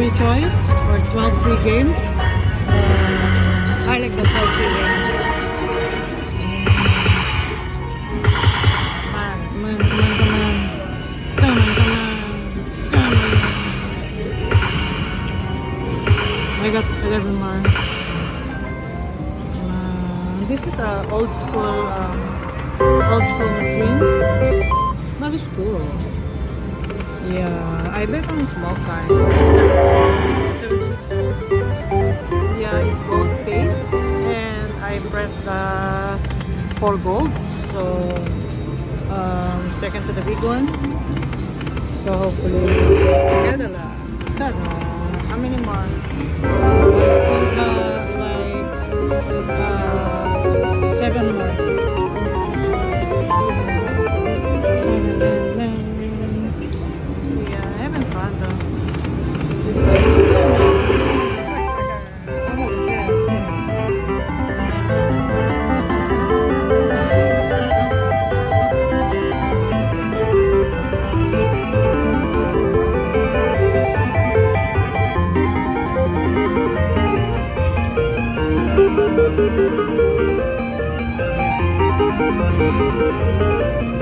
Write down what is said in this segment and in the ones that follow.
free choice or 12 free games. I like the 12 free games. Come on, come on, come on. Come on, come on. Come on. I got 11 more. This is a old school machine. But it's cool. Yeah, I bet on a small kind. Yeah, it's both face and I press the 4 gold. So second to the big one. So hopefully together la. How many more? Like 7 more. Yeah, having fun though.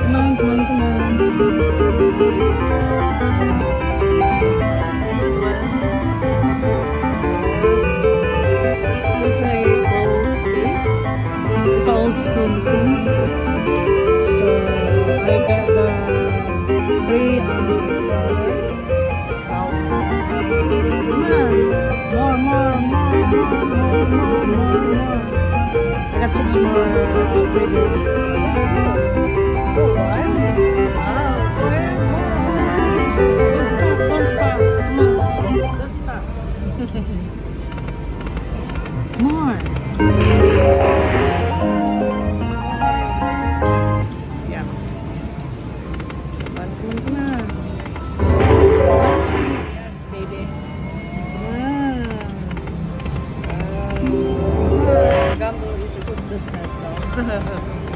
Come on, come on, come on. It's a gold base. It's an old school machine. So I got the 3 on this color. Come on. More. I got 6 more bigger. Don't stop. Come on. Don't stop. More. Yeah. Come on. Yes, baby. Gumbo is a good business though.